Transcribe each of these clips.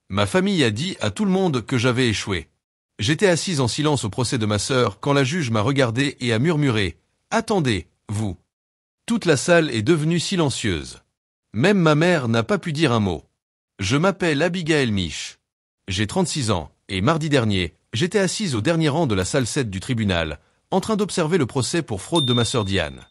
Ma famille a dit à tout le monde que j'avais échoué. J'étais assise en silence au procès de ma sœur quand la juge m'a regardé et a murmuré « Attendez, vous ». Toute la salle est devenue silencieuse. Même ma mère n'a pas pu dire un mot. Je m'appelle Abigail Mich. J'ai 36 ans, et mardi dernier, j'étais assise au dernier rang de la salle 7 du tribunal, en train d'observer le procès pour fraude de ma sœur Diane.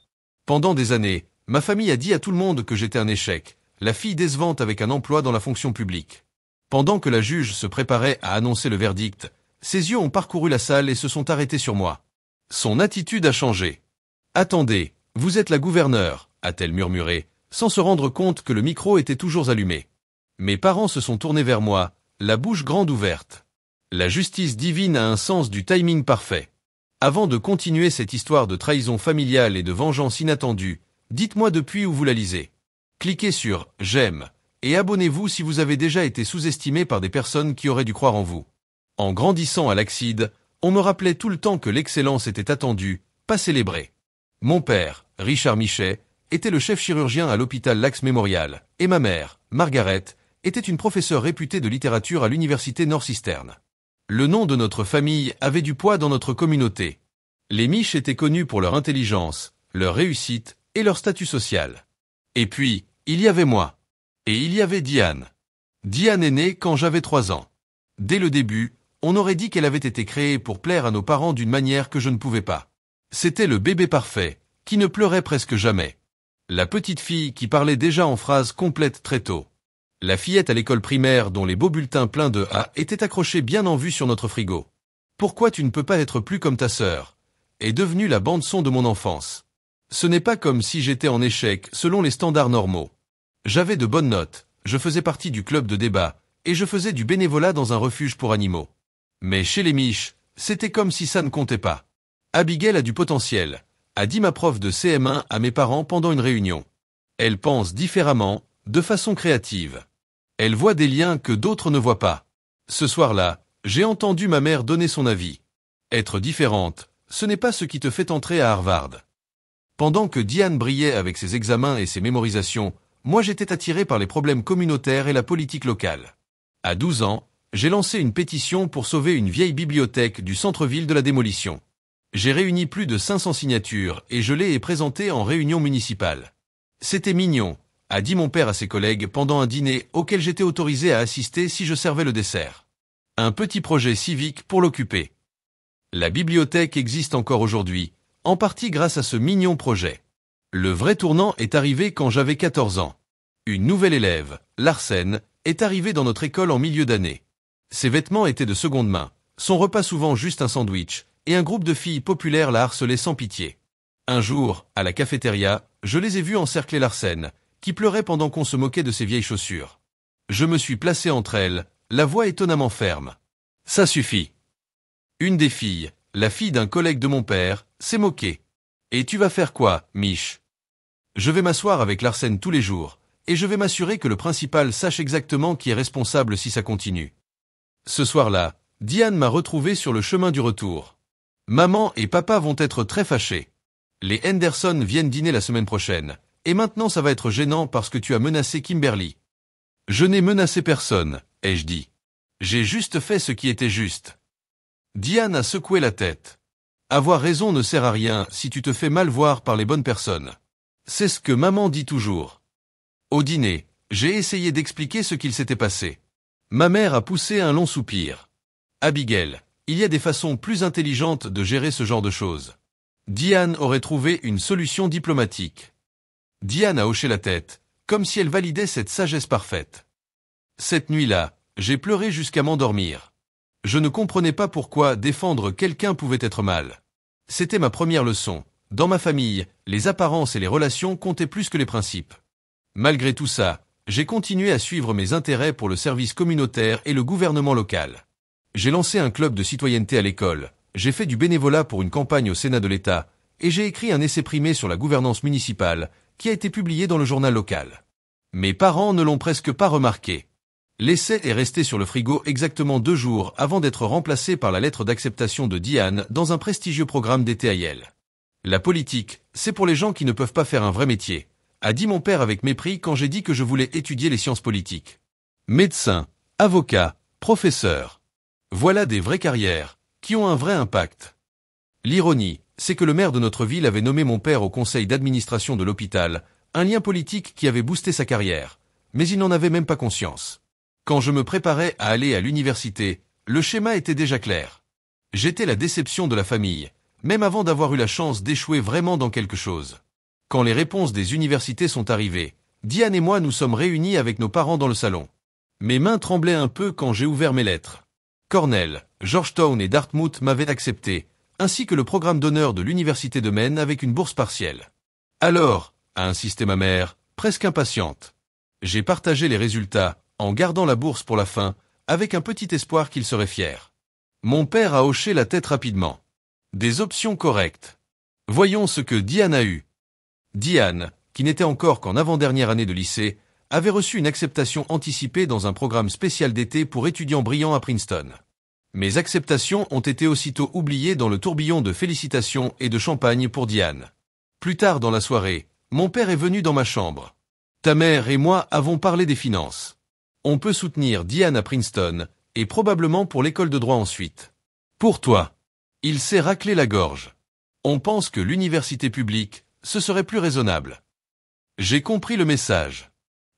Pendant des années, ma famille a dit à tout le monde que j'étais un échec, la fille décevante avec un emploi dans la fonction publique. Pendant que la juge se préparait à annoncer le verdict, ses yeux ont parcouru la salle et se sont arrêtés sur moi. Son attitude a changé. « Attendez, vous êtes la gouverneure », a-t-elle murmuré, sans se rendre compte que le micro était toujours allumé. Mes parents se sont tournés vers moi, la bouche grande ouverte. La justice divine a un sens du timing parfait. Avant de continuer cette histoire de trahison familiale et de vengeance inattendue, dites-moi depuis où vous la lisez. Cliquez sur « J'aime » et abonnez-vous si vous avez déjà été sous-estimé par des personnes qui auraient dû croire en vous. En grandissant à l'Axide, on me rappelait tout le temps que l'excellence était attendue, pas célébrée. Mon père, Richard Michet, était le chef chirurgien à l'hôpital Lax Memorial, et ma mère, Margaret, était une professeure réputée de littérature à l'université Northeastern. Le nom de notre famille avait du poids dans notre communauté. Les Mich étaient connus pour leur intelligence, leur réussite et leur statut social. Et puis, il y avait moi. Et il y avait Diane. Diane est née quand j'avais 3 ans. Dès le début, on aurait dit qu'elle avait été créée pour plaire à nos parents d'une manière que je ne pouvais pas. C'était le bébé parfait, qui ne pleurait presque jamais. La petite fille qui parlait déjà en phrases complètes très tôt. La fillette à l'école primaire dont les beaux bulletins pleins de A étaient accrochés bien en vue sur notre frigo. Pourquoi tu ne peux pas être plus comme ta sœur est devenue la bande-son de mon enfance. Ce n'est pas comme si j'étais en échec selon les standards normaux. J'avais de bonnes notes, je faisais partie du club de débat, et je faisais du bénévolat dans un refuge pour animaux. Mais chez les Mich, c'était comme si ça ne comptait pas. Abigail a du potentiel, a dit ma prof de CM1 à mes parents pendant une réunion. Elle pense différemment, de façon créative. Elle voit des liens que d'autres ne voient pas. Ce soir-là, j'ai entendu ma mère donner son avis. Être différente, ce n'est pas ce qui te fait entrer à Harvard. Pendant que Diane brillait avec ses examens et ses mémorisations, moi j'étais attiré par les problèmes communautaires et la politique locale. À 12 ans, j'ai lancé une pétition pour sauver une vieille bibliothèque du centre-ville de la démolition. J'ai réuni plus de 500 signatures et je l'ai présentée en réunion municipale. C'était mignon, a dit mon père à ses collègues pendant un dîner auquel j'étais autorisé à assister si je servais le dessert. Un petit projet civique pour l'occuper. La bibliothèque existe encore aujourd'hui, en partie grâce à ce mignon projet. Le vrai tournant est arrivé quand j'avais 14 ans. Une nouvelle élève, Larsen, est arrivée dans notre école en milieu d'année. Ses vêtements étaient de seconde main, son repas souvent juste un sandwich, et un groupe de filles populaires la harcelaient sans pitié. Un jour, à la cafétéria, je les ai vues encercler Larsen, qui pleurait pendant qu'on se moquait de ses vieilles chaussures. Je me suis placé entre elles, la voix étonnamment ferme. Ça suffit. Une des filles, la fille d'un collègue de mon père, s'est moquée. Et tu vas faire quoi, Mich? Je vais m'asseoir avec Larsen tous les jours, et je vais m'assurer que le principal sache exactement qui est responsable si ça continue. Ce soir-là, Diane m'a retrouvé sur le chemin du retour. Maman et papa vont être très fâchés. Les Henderson viennent dîner la semaine prochaine, et maintenant ça va être gênant parce que tu as menacé Kimberly. Je n'ai menacé personne, ai-je dit. J'ai juste fait ce qui était juste. Diane a secoué la tête. Avoir raison ne sert à rien si tu te fais mal voir par les bonnes personnes. C'est ce que maman dit toujours. Au dîner, j'ai essayé d'expliquer ce qu'il s'était passé. Ma mère a poussé un long soupir. Abigail, il y a des façons plus intelligentes de gérer ce genre de choses. Diane aurait trouvé une solution diplomatique. Diane a hoché la tête, comme si elle validait cette sagesse parfaite. Cette nuit-là, j'ai pleuré jusqu'à m'endormir. Je ne comprenais pas pourquoi défendre quelqu'un pouvait être mal. C'était ma première leçon. Dans ma famille, les apparences et les relations comptaient plus que les principes. Malgré tout ça, j'ai continué à suivre mes intérêts pour le service communautaire et le gouvernement local. J'ai lancé un club de citoyenneté à l'école, j'ai fait du bénévolat pour une campagne au Sénat de l'État, et j'ai écrit un essai primé sur la gouvernance municipale, qui a été publié dans le journal local. Mes parents ne l'ont presque pas remarqué. L'essai est resté sur le frigo exactement 2 jours avant d'être remplacé par la lettre d'acceptation de Diane dans un prestigieux programme d'été à Yale. La politique, c'est pour les gens qui ne peuvent pas faire un vrai métier, a dit mon père avec mépris quand j'ai dit que je voulais étudier les sciences politiques. Médecin, Avocat, professeur. Voilà des vraies carrières, qui ont un vrai impact. L'ironie, c'est que le maire de notre ville avait nommé mon père au conseil d'administration de l'hôpital, un lien politique qui avait boosté sa carrière, mais il n'en avait même pas conscience. Quand je me préparais à aller à l'université, le schéma était déjà clair. J'étais la déception de la famille, même avant d'avoir eu la chance d'échouer vraiment dans quelque chose. Quand les réponses des universités sont arrivées, Diane et moi nous sommes réunis avec nos parents dans le salon. Mes mains tremblaient un peu quand j'ai ouvert mes lettres. Cornell, Georgetown et Dartmouth m'avaient accepté, ainsi que le programme d'honneur de l'université de Maine avec une bourse partielle. Alors, a insisté ma mère, presque impatiente. J'ai partagé les résultats, en gardant la bourse pour la fin, avec un petit espoir qu'il serait fier. Mon père a hoché la tête rapidement. Des options correctes. Voyons ce que Diane a eu. Diane, qui n'était encore qu'en avant-dernière année de lycée, avait reçu une acceptation anticipée dans un programme spécial d'été pour étudiants brillants à Princeton. Mes acceptations ont été aussitôt oubliées dans le tourbillon de félicitations et de champagne pour Diane. Plus tard dans la soirée, mon père est venu dans ma chambre. Ta mère et moi avons parlé des finances. On peut soutenir Diane à Princeton, et probablement pour l'école de droit ensuite. Pour toi. Il s'est raclé la gorge. On pense que l'université publique, ce serait plus raisonnable. J'ai compris le message.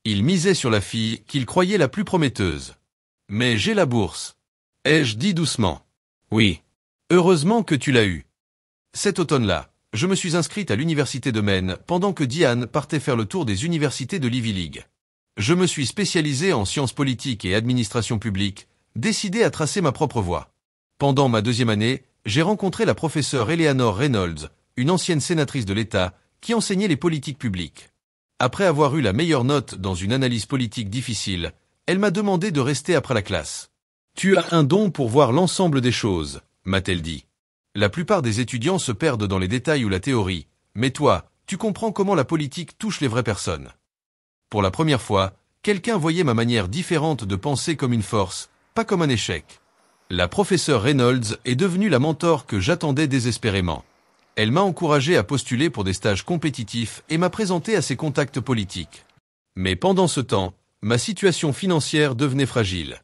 Il misait sur la fille qu'il croyait la plus prometteuse. Mais j'ai la bourse. Ai-je dit doucement. Oui. Heureusement que tu l'as eue. Cet automne-là, je me suis inscrite à l'université de Maine pendant que Diane partait faire le tour des universités de l'Ivy League. Je me suis spécialisé en sciences politiques et administration publique, décidé à tracer ma propre voie. Pendant ma deuxième année, j'ai rencontré la professeure Eleanor Reynolds, une ancienne sénatrice de l'État, qui enseignait les politiques publiques. Après avoir eu la meilleure note dans une analyse politique difficile, elle m'a demandé de rester après la classe. Tu as un don pour voir l'ensemble des choses, m'a-t-elle dit. La plupart des étudiants se perdent dans les détails ou la théorie, mais toi, tu comprends comment la politique touche les vraies personnes. Pour la première fois, quelqu'un voyait ma manière différente de penser comme une force, pas comme un échec. La professeure Reynolds est devenue la mentor que j'attendais désespérément. Elle m'a encouragé à postuler pour des stages compétitifs et m'a présenté à ses contacts politiques. Mais pendant ce temps, ma situation financière devenait fragile.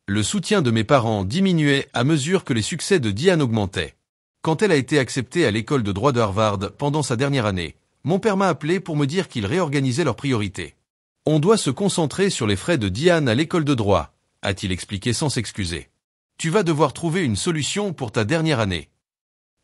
Le soutien de mes parents diminuait à mesure que les succès de Diane augmentaient. Quand elle a été acceptée à l'école de droit de Harvard pendant sa dernière année, mon père m'a appelé pour me dire qu'il réorganisait leurs priorités. On doit se concentrer sur les frais de Diane à l'école de droit, a-t-il expliqué sans s'excuser. Tu vas devoir trouver une solution pour ta dernière année.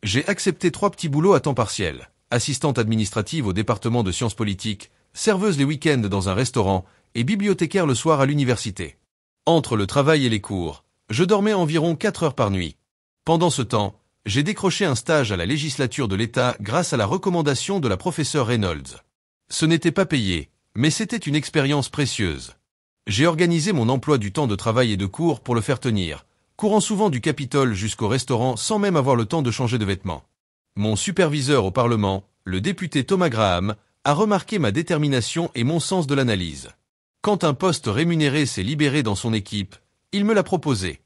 J'ai accepté 3 petits boulots à temps partiel, assistante administrative au département de sciences politiques, serveuse les week-ends dans un restaurant et bibliothécaire le soir à l'université. Entre le travail et les cours, je dormais environ 4 heures par nuit. Pendant ce temps, j'ai décroché un stage à la législature de l'État grâce à la recommandation de la professeure Reynolds. Ce n'était pas payé, mais c'était une expérience précieuse. J'ai organisé mon emploi du temps de travail et de cours pour le faire tenir, courant souvent du Capitole jusqu'au restaurant sans même avoir le temps de changer de vêtements. Mon superviseur au Parlement, le député Thomas Graham, a remarqué ma détermination et mon sens de l'analyse. Quand un poste rémunéré s'est libéré dans son équipe, il me l'a proposé.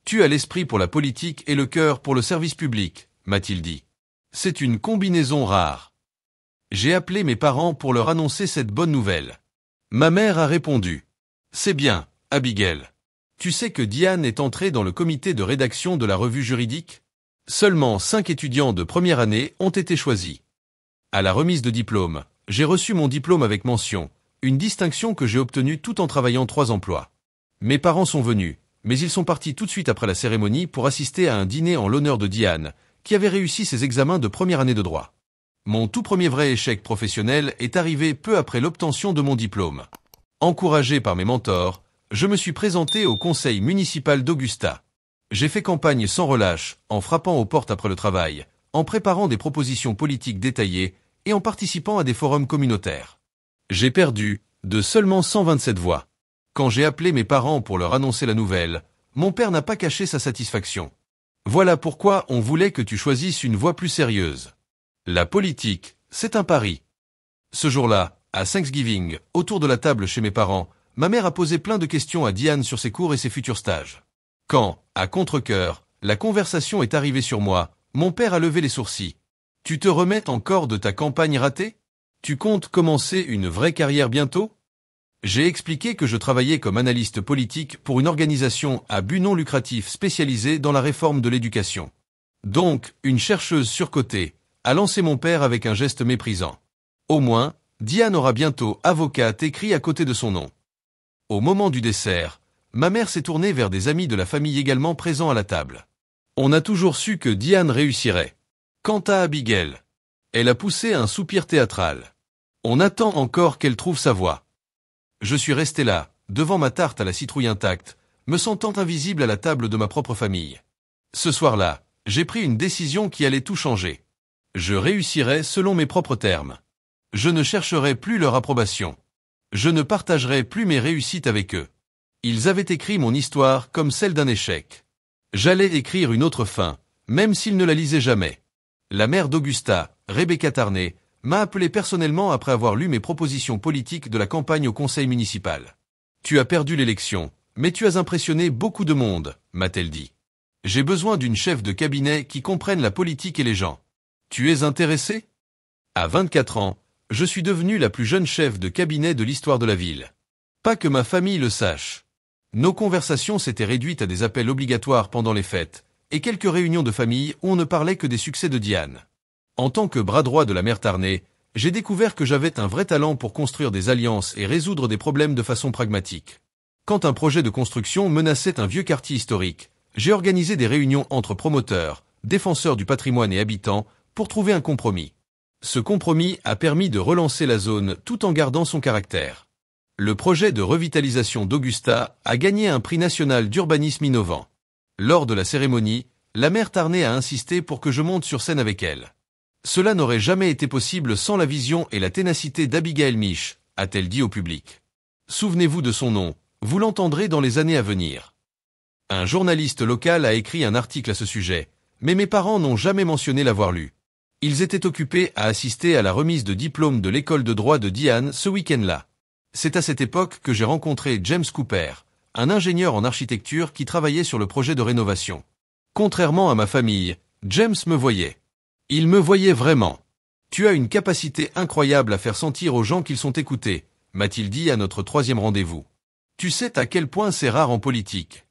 Tu as l'esprit pour la politique et le cœur pour le service public, m'a-t-il dit. C'est une combinaison rare. J'ai appelé mes parents pour leur annoncer cette bonne nouvelle. Ma mère a répondu. C'est bien, Abigail. Tu sais que Diane est entrée dans le comité de rédaction de la revue juridique? Seulement 5 étudiants de première année ont été choisis. À la remise de diplôme, j'ai reçu mon diplôme avec mention, une distinction que j'ai obtenue tout en travaillant 3 emplois. Mes parents sont venus, mais ils sont partis tout de suite après la cérémonie pour assister à un dîner en l'honneur de Diane, qui avait réussi ses examens de première année de droit. Mon tout premier vrai échec professionnel est arrivé peu après l'obtention de mon diplôme. Encouragé par mes mentors, je me suis présenté au conseil municipal d'Augusta. J'ai fait campagne sans relâche, en frappant aux portes après le travail, en préparant des propositions politiques détaillées et en participant à des forums communautaires. J'ai perdu, de seulement 127 voix. Quand j'ai appelé mes parents pour leur annoncer la nouvelle, mon père n'a pas caché sa satisfaction. Voilà pourquoi on voulait que tu choisisses une voie plus sérieuse. La politique, c'est un pari. Ce jour-là, à Thanksgiving, autour de la table chez mes parents, ma mère a posé plein de questions à Diane sur ses cours et ses futurs stages. Quand, à contre-cœur, la conversation est arrivée sur moi, mon père a levé les sourcils. Tu te remets encore de ta campagne ratée? Tu comptes commencer une vraie carrière bientôt? J'ai expliqué que je travaillais comme analyste politique pour une organisation à but non lucratif spécialisée dans la réforme de l'éducation. Donc, une chercheuse surcotée, a lancé mon père avec un geste méprisant. Au moins, Diane aura bientôt avocate écrit à côté de son nom. Au moment du dessert, ma mère s'est tournée vers des amis de la famille également présents à la table. On a toujours su que Diane réussirait. Quant à Abigail, elle a poussé un soupir théâtral. On attend encore qu'elle trouve sa voie. Je suis resté là, devant ma tarte à la citrouille intacte, me sentant invisible à la table de ma propre famille. Ce soir-là, j'ai pris une décision qui allait tout changer. Je réussirais selon mes propres termes. Je ne chercherai plus leur approbation. Je ne partagerai plus mes réussites avec eux. Ils avaient écrit mon histoire comme celle d'un échec. J'allais écrire une autre fin, même s'ils ne la lisaient jamais. La mère d'Augusta, Rebecca Tarney, m'a appelé personnellement après avoir lu mes propositions politiques de la campagne au conseil municipal. Tu as perdu l'élection, mais tu as impressionné beaucoup de monde, m'a-t-elle dit. J'ai besoin d'une chef de cabinet qui comprenne la politique et les gens. Tu es intéressé? À 24 ans, je suis devenue la plus jeune chef de cabinet de l'histoire de la ville. Pas que ma famille le sache. Nos conversations s'étaient réduites à des appels obligatoires pendant les fêtes, et quelques réunions de famille où on ne parlait que des succès de Diane. En tant que bras droit de la mère Tarney, j'ai découvert que j'avais un vrai talent pour construire des alliances et résoudre des problèmes de façon pragmatique. Quand un projet de construction menaçait un vieux quartier historique, j'ai organisé des réunions entre promoteurs, défenseurs du patrimoine et habitants, pour trouver un compromis. Ce compromis a permis de relancer la zone tout en gardant son caractère. Le projet de revitalisation d'Augusta a gagné un prix national d'urbanisme innovant. Lors de la cérémonie, la mère Tarney a insisté pour que je monte sur scène avec elle. Cela n'aurait jamais été possible sans la vision et la ténacité d'Abigail Mich, a-t-elle dit au public. Souvenez-vous de son nom, vous l'entendrez dans les années à venir. Un journaliste local a écrit un article à ce sujet, mais mes parents n'ont jamais mentionné l'avoir lu. Ils étaient occupés à assister à la remise de diplôme de l'école de droit de Diane ce week-end-là. C'est à cette époque que j'ai rencontré James Cooper, un ingénieur en architecture qui travaillait sur le projet de rénovation. Contrairement à ma famille, James me voyait. Il me voyait vraiment. Tu as une capacité incroyable à faire sentir aux gens qu'ils sont écoutés, m'a-t-il dit à notre 3e rendez-vous. Tu sais à quel point c'est rare en politique.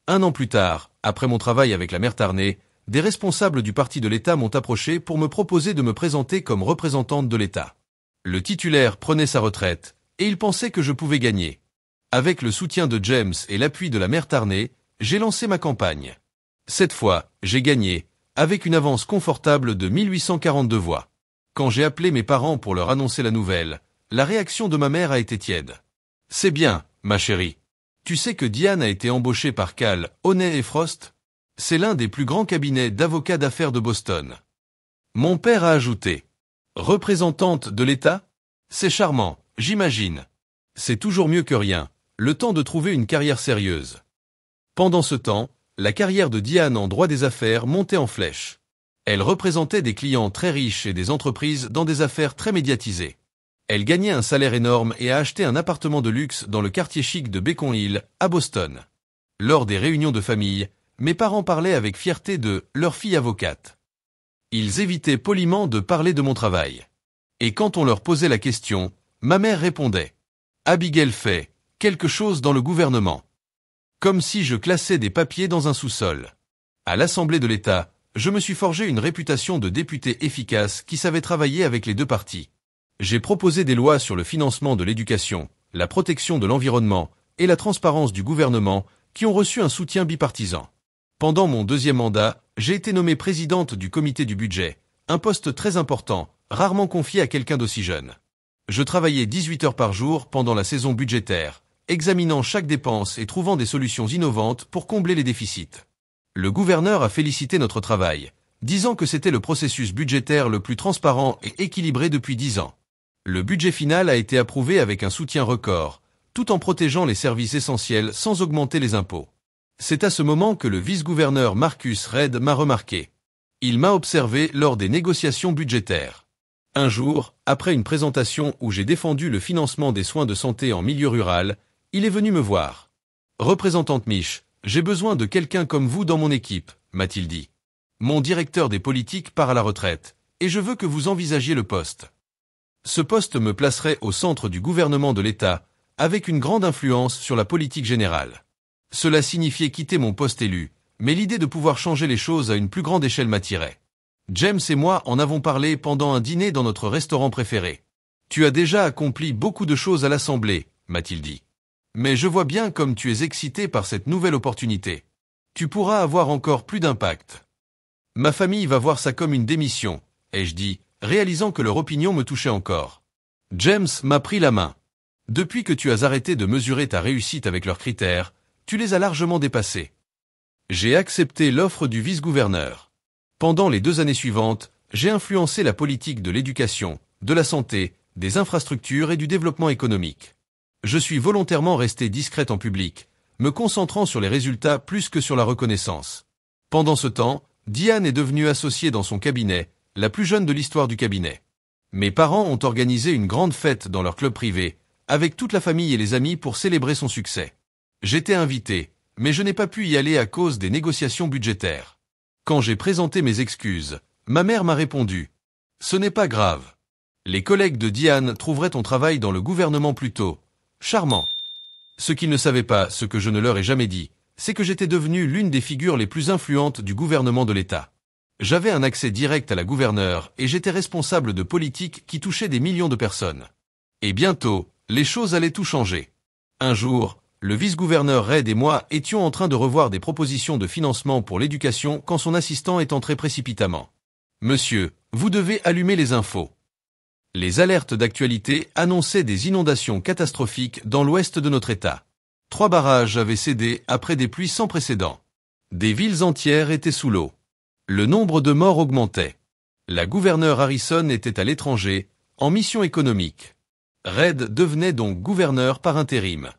1 an plus tard, après mon travail avec la mère Tarney, des responsables du parti de l'État m'ont approché pour me proposer de me présenter comme représentante de l'État. Le titulaire prenait sa retraite, et il pensait que je pouvais gagner. Avec le soutien de James et l'appui de la mère Tarney, j'ai lancé ma campagne. Cette fois, j'ai gagné, avec une avance confortable de 1842 voix. Quand j'ai appelé mes parents pour leur annoncer la nouvelle, la réaction de ma mère a été tiède. C'est bien, ma chérie. Tu sais que Diane a été embauchée par Cal, Honey et Frost? C'est l'un des plus grands cabinets d'avocats d'affaires de Boston. Mon père a ajouté. Représentante de l'État? C'est charmant, j'imagine. C'est toujours mieux que rien, le temps de trouver une carrière sérieuse. Pendant ce temps, la carrière de Diane en droit des affaires montait en flèche. Elle représentait des clients très riches et des entreprises dans des affaires très médiatisées. Elle gagnait un salaire énorme et a acheté un appartement de luxe dans le quartier chic de Beacon Hill, à Boston. Lors des réunions de famille, mes parents parlaient avec fierté de leur fille avocate. Ils évitaient poliment de parler de mon travail. Et quand on leur posait la question, ma mère répondait « Abigail fait quelque chose dans le gouvernement ». Comme si je classais des papiers dans un sous-sol. À l'Assemblée de l'État, je me suis forgé une réputation de député efficace qui savait travailler avec les deux partis. J'ai proposé des lois sur le financement de l'éducation, la protection de l'environnement et la transparence du gouvernement qui ont reçu un soutien bipartisan. Pendant mon 2e mandat, j'ai été nommée présidente du comité du budget, un poste très important, rarement confié à quelqu'un d'aussi jeune. Je travaillais 18 heures par jour pendant la saison budgétaire, examinant chaque dépense et trouvant des solutions innovantes pour combler les déficits. Le gouverneur a félicité notre travail, disant que c'était le processus budgétaire le plus transparent et équilibré depuis 10 ans. Le budget final a été approuvé avec un soutien record, tout en protégeant les services essentiels sans augmenter les impôts. C'est à ce moment que le vice-gouverneur Marcus Reed m'a remarqué. Il m'a observé lors des négociations budgétaires. Un jour, après une présentation où j'ai défendu le financement des soins de santé en milieu rural, il est venu me voir. « Représentante Mich, j'ai besoin de quelqu'un comme vous dans mon équipe, m'a-t-il dit. Mon directeur des politiques part à la retraite, et je veux que vous envisagiez le poste. Ce poste me placerait au centre du gouvernement de l'État, avec une grande influence sur la politique générale. Cela signifiait quitter mon poste élu, mais l'idée de pouvoir changer les choses à une plus grande échelle m'attirait. James et moi en avons parlé pendant un dîner dans notre restaurant préféré. Tu as déjà accompli beaucoup de choses à l'Assemblée, m'a-t-il dit. Mais je vois bien comme tu es excité par cette nouvelle opportunité. Tu pourras avoir encore plus d'impact. Ma famille va voir ça comme une démission, ai-je dit, réalisant que leur opinion me touchait encore. James m'a pris la main. Depuis que tu as arrêté de mesurer ta réussite avec leurs critères, tu les as largement dépassés. J'ai accepté l'offre du vice-gouverneur. Pendant les 2 années suivantes, j'ai influencé la politique de l'éducation, de la santé, des infrastructures et du développement économique. Je suis volontairement resté discrète en public, me concentrant sur les résultats plus que sur la reconnaissance. Pendant ce temps, Diane est devenue associée dans son cabinet, la plus jeune de l'histoire du cabinet. Mes parents ont organisé une grande fête dans leur club privé, avec toute la famille et les amis pour célébrer son succès. J'étais invité, mais je n'ai pas pu y aller à cause des négociations budgétaires. Quand j'ai présenté mes excuses, ma mère m'a répondu « Ce n'est pas grave. Les collègues de Diane trouveraient ton travail dans le gouvernement plus tôt. Charmant. » Ce qu'ils ne savaient pas, ce que je ne leur ai jamais dit, c'est que j'étais devenue l'une des figures les plus influentes du gouvernement de l'État. J'avais un accès direct à la gouverneure et j'étais responsable de politiques qui touchaient des millions de personnes. Et bientôt, les choses allaient tout changer. Un jour, le vice-gouverneur Red et moi étions en train de revoir des propositions de financement pour l'éducation quand son assistant est entré précipitamment. « Monsieur, vous devez allumer les infos. » Les alertes d'actualité annonçaient des inondations catastrophiques dans l'ouest de notre État. 3 barrages avaient cédé après des pluies sans précédent. Des villes entières étaient sous l'eau. Le nombre de morts augmentait. La gouverneure Harrison était à l'étranger, en mission économique. Red devenait donc gouverneur par intérim.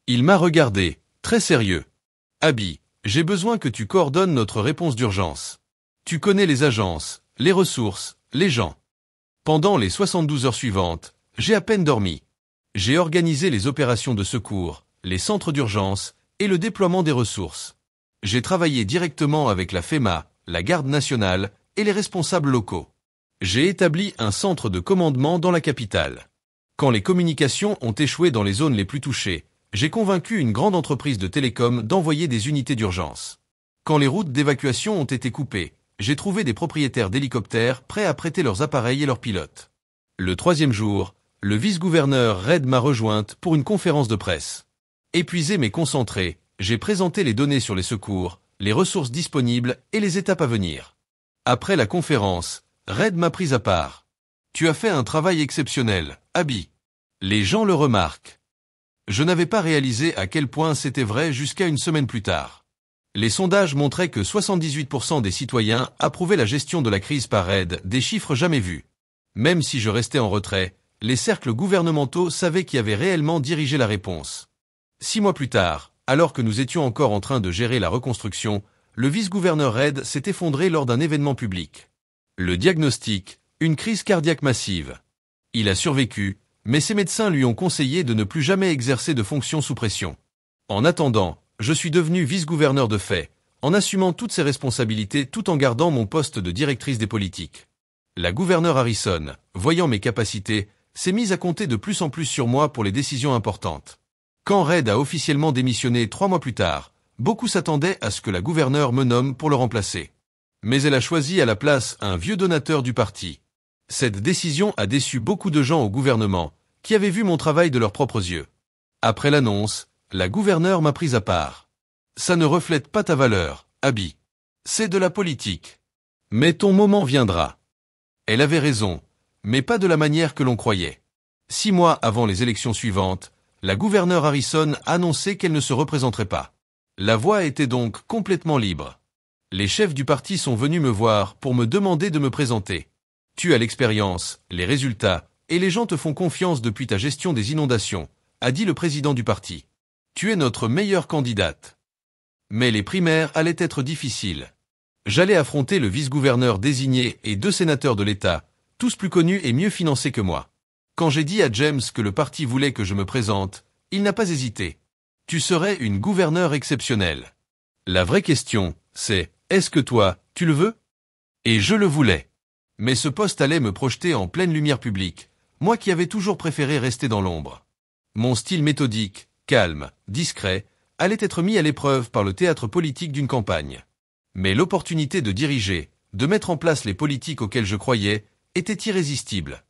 Il m'a regardé, très sérieux. « Abby, j'ai besoin que tu coordonnes notre réponse d'urgence. Tu connais les agences, les ressources, les gens. » Pendant les 72 heures suivantes, j'ai à peine dormi. J'ai organisé les opérations de secours, les centres d'urgence et le déploiement des ressources. J'ai travaillé directement avec la FEMA, la Garde nationale et les responsables locaux. J'ai établi un centre de commandement dans la capitale. Quand les communications ont échoué dans les zones les plus touchées, j'ai convaincu une grande entreprise de télécom d'envoyer des unités d'urgence. Quand les routes d'évacuation ont été coupées, j'ai trouvé des propriétaires d'hélicoptères prêts à prêter leurs appareils et leurs pilotes. Le 3e jour, le vice-gouverneur Red m'a rejointe pour une conférence de presse. Épuisé mais concentré, j'ai présenté les données sur les secours, les ressources disponibles et les étapes à venir. Après la conférence, Red m'a pris à part. « Tu as fait un travail exceptionnel, Abby. Les gens le remarquent. » Je n'avais pas réalisé à quel point c'était vrai jusqu'à une semaine plus tard. Les sondages montraient que 78% des citoyens approuvaient la gestion de la crise par Red, des chiffres jamais vus. Même si je restais en retrait, les cercles gouvernementaux savaient qui avait réellement dirigé la réponse. 6 mois plus tard, alors que nous étions encore en train de gérer la reconstruction, le vice-gouverneur Red s'est effondré lors d'un événement public. Le diagnostic, une crise cardiaque massive. Il a survécu, mais ses médecins lui ont conseillé de ne plus jamais exercer de fonctions sous pression. En attendant, je suis devenu vice-gouverneur de fait, en assumant toutes ses responsabilités tout en gardant mon poste de directrice des politiques. La gouverneure Harrison, voyant mes capacités, s'est mise à compter de plus en plus sur moi pour les décisions importantes. Quand Red a officiellement démissionné 3 mois plus tard, beaucoup s'attendaient à ce que la gouverneure me nomme pour le remplacer. Mais elle a choisi à la place un vieux donateur du parti. Cette décision a déçu beaucoup de gens au gouvernement, qui avaient vu mon travail de leurs propres yeux. Après l'annonce, la gouverneure m'a pris à part. « Ça ne reflète pas ta valeur, Abby. C'est de la politique. Mais ton moment viendra. » Elle avait raison, mais pas de la manière que l'on croyait. 6 mois avant les élections suivantes, la gouverneure Harrison a annoncé qu'elle ne se représenterait pas. La voie était donc complètement libre. Les chefs du parti sont venus me voir pour me demander de me présenter. Tu as l'expérience, les résultats, et les gens te font confiance depuis ta gestion des inondations, a dit le président du parti. Tu es notre meilleure candidate. Mais les primaires allaient être difficiles. J'allais affronter le vice-gouverneur désigné et 2 sénateurs de l'État, tous plus connus et mieux financés que moi. Quand j'ai dit à James que le parti voulait que je me présente, il n'a pas hésité. Tu serais une gouverneure exceptionnelle. La vraie question, c'est, est-ce que toi, tu le veux? Et je le voulais. Mais ce poste allait me projeter en pleine lumière publique, moi qui avais toujours préféré rester dans l'ombre. Mon style méthodique, calme, discret, allait être mis à l'épreuve par le théâtre politique d'une campagne. Mais l'opportunité de diriger, de mettre en place les politiques auxquelles je croyais, était irrésistible.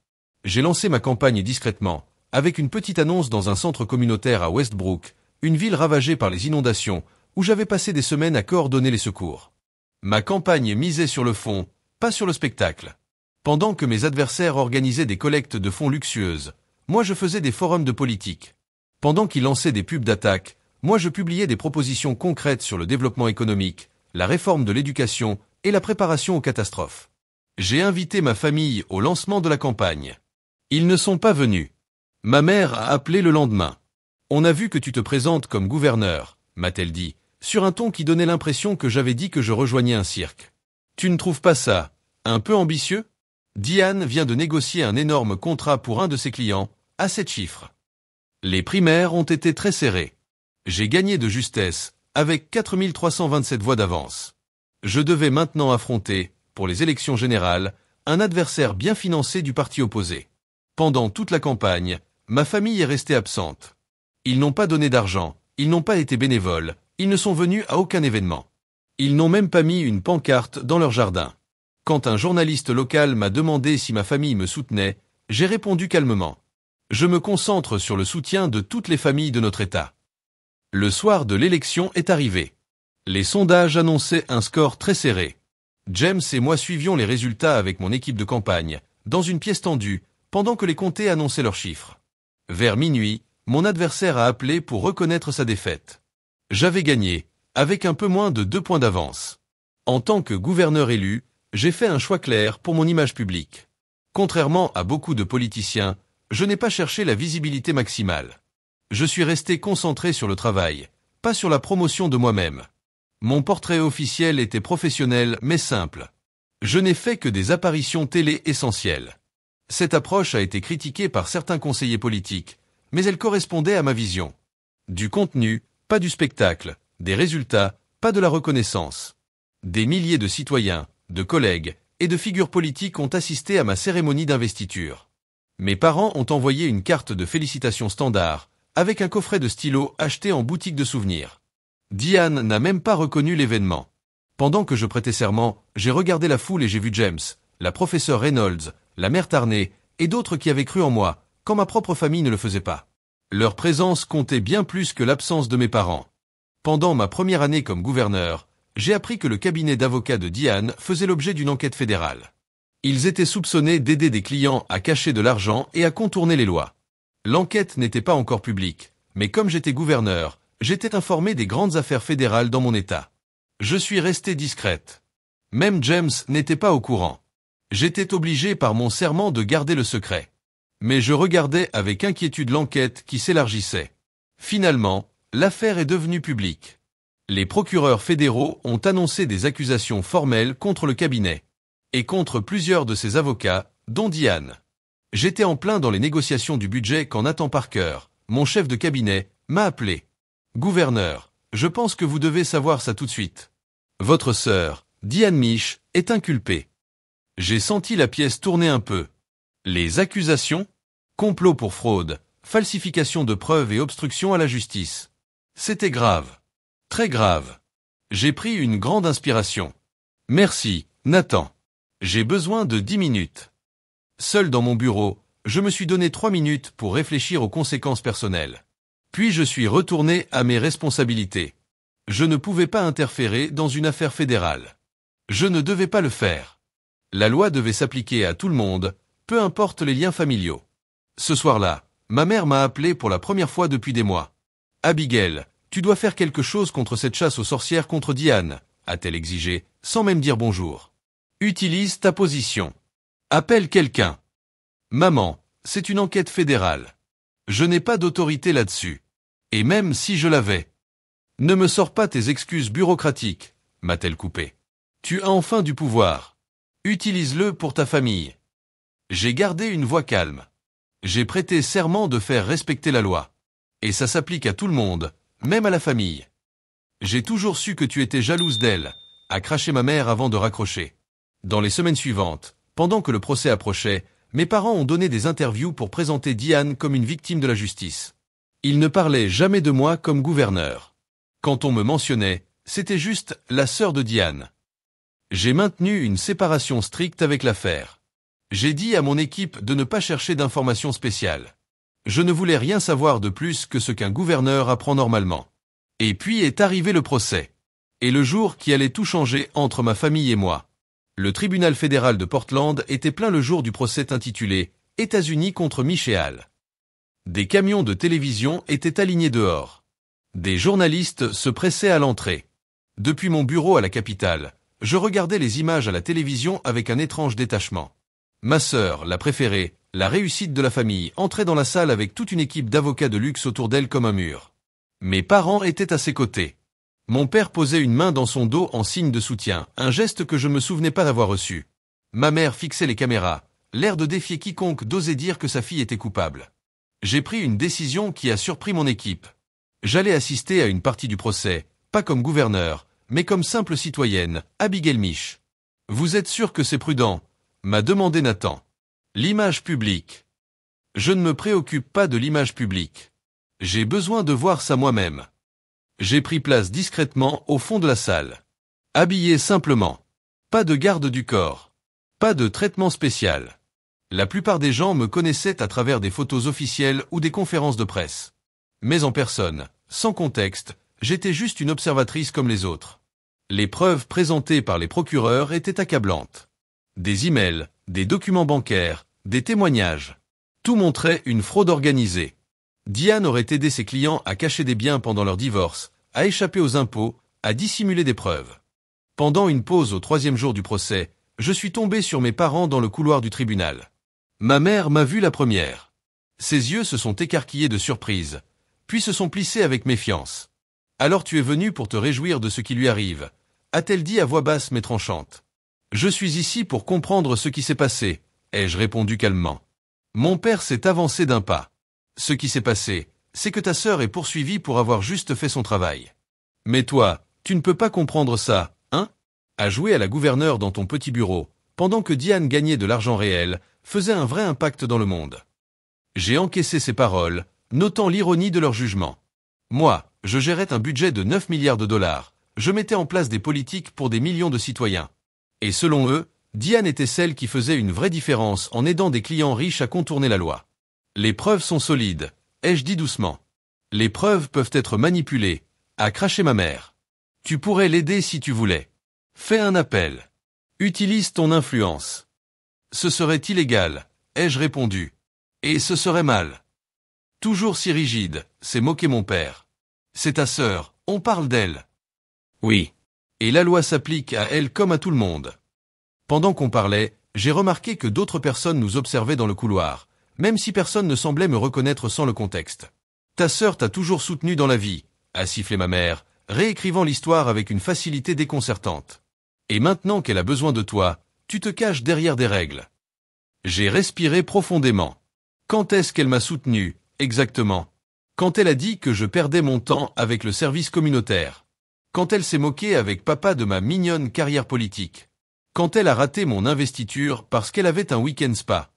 J'ai lancé ma campagne discrètement, avec une petite annonce dans un centre communautaire à Westbrook, une ville ravagée par les inondations, où j'avais passé des semaines à coordonner les secours. Ma campagne misait sur le fond, pas sur le spectacle. Pendant que mes adversaires organisaient des collectes de fonds luxueuses, moi je faisais des forums de politique. Pendant qu'ils lançaient des pubs d'attaque, moi je publiais des propositions concrètes sur le développement économique, la réforme de l'éducation et la préparation aux catastrophes. J'ai invité ma famille au lancement de la campagne. Ils ne sont pas venus. Ma mère a appelé le lendemain. On a vu que tu te présentes comme gouverneur, m'a-t-elle dit, sur un ton qui donnait l'impression que j'avais dit que je rejoignais un cirque. Tu ne trouves pas ça un peu ambitieux? Diane vient de négocier un énorme contrat pour un de ses clients, à 7 chiffres. Les primaires ont été très serrées. J'ai gagné de justesse, avec 4327 voix d'avance. Je devais maintenant affronter, pour les élections générales, un adversaire bien financé du parti opposé. Pendant toute la campagne, ma famille est restée absente. Ils n'ont pas donné d'argent, ils n'ont pas été bénévoles, ils ne sont venus à aucun événement. Ils n'ont même pas mis une pancarte dans leur jardin. Quand un journaliste local m'a demandé si ma famille me soutenait, j'ai répondu calmement. Je me concentre sur le soutien de toutes les familles de notre État. Le soir de l'élection est arrivé. Les sondages annonçaient un score très serré. James et moi suivions les résultats avec mon équipe de campagne, dans une pièce tendue, pendant que les comtés annonçaient leurs chiffres. Vers minuit, mon adversaire a appelé pour reconnaître sa défaite. J'avais gagné, avec un peu moins de 2 points d'avance. En tant que gouverneur élu, j'ai fait un choix clair pour mon image publique. Contrairement à beaucoup de politiciens, je n'ai pas cherché la visibilité maximale. Je suis resté concentré sur le travail, pas sur la promotion de moi-même. Mon portrait officiel était professionnel mais simple. Je n'ai fait que des apparitions télé essentielles. Cette approche a été critiquée par certains conseillers politiques, mais elle correspondait à ma vision. Du contenu, pas du spectacle, des résultats, pas de la reconnaissance. Des milliers de citoyens, de collègues et de figures politiques ont assisté à ma cérémonie d'investiture. Mes parents ont envoyé une carte de félicitations standard, avec un coffret de stylos acheté en boutique de souvenirs. Diane n'a même pas reconnu l'événement. Pendant que je prêtais serment, j'ai regardé la foule et j'ai vu James, la professeure Reynolds, la mère Tarnay et d'autres qui avaient cru en moi, quand ma propre famille ne le faisait pas. Leur présence comptait bien plus que l'absence de mes parents. Pendant ma première année comme gouverneur, j'ai appris que le cabinet d'avocats de Diane faisait l'objet d'une enquête fédérale. Ils étaient soupçonnés d'aider des clients à cacher de l'argent et à contourner les lois. L'enquête n'était pas encore publique, mais comme j'étais gouverneur, j'étais informé des grandes affaires fédérales dans mon État. Je suis resté discrète. Même James n'était pas au courant. J'étais obligé par mon serment de garder le secret. Mais je regardais avec inquiétude l'enquête qui s'élargissait. Finalement, l'affaire est devenue publique. Les procureurs fédéraux ont annoncé des accusations formelles contre le cabinet. Et contre plusieurs de ses avocats, dont Diane. J'étais en plein dans les négociations du budget quand Nathan Parker, mon chef de cabinet, m'a appelé. Gouverneur, je pense que vous devez savoir ça tout de suite. Votre sœur, Diane Mich, est inculpée. J'ai senti la pièce tourner un peu. Les accusations? Complot pour fraude, falsification de preuves et obstruction à la justice. C'était grave. Très grave. J'ai pris une grande inspiration. Merci, Nathan. J'ai besoin de 10 minutes. Seul dans mon bureau, je me suis donné 3 minutes pour réfléchir aux conséquences personnelles. Puis je suis retourné à mes responsabilités. Je ne pouvais pas interférer dans une affaire fédérale. Je ne devais pas le faire. La loi devait s'appliquer à tout le monde, peu importe les liens familiaux. Ce soir-là, ma mère m'a appelé pour la première fois depuis des mois. Abigail, tu dois faire quelque chose contre cette chasse aux sorcières contre Diane, a-t-elle exigé, sans même dire bonjour. Utilise ta position. Appelle quelqu'un. Maman, c'est une enquête fédérale. Je n'ai pas d'autorité là-dessus. Et même si je l'avais. Ne me sors pas tes excuses bureaucratiques, m'a-t-elle coupé. Tu as enfin du pouvoir. Utilise-le pour ta famille. J'ai gardé une voix calme. J'ai prêté serment de faire respecter la loi. Et ça s'applique à tout le monde, même à la famille. J'ai toujours su que tu étais jalouse d'elle, a craché ma mère avant de raccrocher. Dans les semaines suivantes, pendant que le procès approchait, mes parents ont donné des interviews pour présenter Diane comme une victime de la justice. Il ne parlait jamais de moi comme gouverneur. Quand on me mentionnait, c'était juste la sœur de Diane. J'ai maintenu une séparation stricte avec l'affaire. J'ai dit à mon équipe de ne pas chercher d'informations spéciales. Je ne voulais rien savoir de plus que ce qu'un gouverneur apprend normalement. Et puis est arrivé le procès. Et le jour qui allait tout changer entre ma famille et moi. Le tribunal fédéral de Portland était plein le jour du procès intitulé « États-Unis contre Micheal ». Des camions de télévision étaient alignés dehors. Des journalistes se pressaient à l'entrée. Depuis mon bureau à la capitale, je regardais les images à la télévision avec un étrange détachement. Ma sœur, la préférée, la réussite de la famille, entrait dans la salle avec toute une équipe d'avocats de luxe autour d'elle comme un mur. Mes parents étaient à ses côtés. Mon père posait une main dans son dos en signe de soutien, un geste que je me souvenais pas d'avoir reçu. Ma mère fixait les caméras, l'air de défier quiconque d'oser dire que sa fille était coupable. J'ai pris une décision qui a surpris mon équipe. J'allais assister à une partie du procès, pas comme gouverneur, mais comme simple citoyenne, Abigail Miche. Vous êtes sûr que c'est prudent ? M'a demandé Nathan. L'image publique. Je ne me préoccupe pas de l'image publique. J'ai besoin de voir ça moi-même. J'ai pris place discrètement au fond de la salle. Habillé simplement. Pas de garde du corps. Pas de traitement spécial. La plupart des gens me connaissaient à travers des photos officielles ou des conférences de presse. Mais en personne, sans contexte, j'étais juste une observatrice comme les autres. Les preuves présentées par les procureurs étaient accablantes. Des emails, des documents bancaires, des témoignages. Tout montrait une fraude organisée. Diane aurait aidé ses clients à cacher des biens pendant leur divorce, à échapper aux impôts, à dissimuler des preuves. Pendant une pause au 3e jour du procès, je suis tombé sur mes parents dans le couloir du tribunal. Ma mère m'a vu la première. Ses yeux se sont écarquillés de surprise, puis se sont plissés avec méfiance. « Alors tu es venu pour te réjouir de ce qui lui arrive », a-t-elle dit à voix basse mais tranchante. « Je suis ici pour comprendre ce qui s'est passé », ai-je répondu calmement. Mon père s'est avancé d'un pas. « Ce qui s'est passé, c'est que ta sœur est poursuivie pour avoir juste fait son travail. Mais toi, tu ne peux pas comprendre ça, hein ? À jouer à la gouverneure dans ton petit bureau, pendant que Diane gagnait de l'argent réel, faisait un vrai impact dans le monde. » J'ai encaissé ces paroles, notant l'ironie de leur jugement. Moi, je gérais un budget de 9 milliards de dollars, je mettais en place des politiques pour des millions de citoyens. Et selon eux, Diane était celle qui faisait une vraie différence en aidant des clients riches à contourner la loi. Les preuves sont solides, ai-je dit doucement. Les preuves peuvent être manipulées, a craché ma mère. Tu pourrais l'aider si tu voulais. Fais un appel. Utilise ton influence. Ce serait illégal, ai-je répondu. Et ce serait mal. Toujours si rigide, s'est moqué mon père. C'est ta sœur, on parle d'elle. Oui. Et la loi s'applique à elle comme à tout le monde. Pendant qu'on parlait, j'ai remarqué que d'autres personnes nous observaient dans le couloir, même si personne ne semblait me reconnaître sans le contexte. Ta sœur t'a toujours soutenu dans la vie, a sifflé ma mère, réécrivant l'histoire avec une facilité déconcertante. Et maintenant qu'elle a besoin de toi, tu te caches derrière des règles. J'ai respiré profondément. Quand est-ce qu'elle m'a soutenu, exactement? Quand elle a dit que je perdais mon temps avec le service communautaire. Quand elle s'est moquée avec papa de ma mignonne carrière politique. Quand elle a raté mon investiture parce qu'elle avait un week-end spa.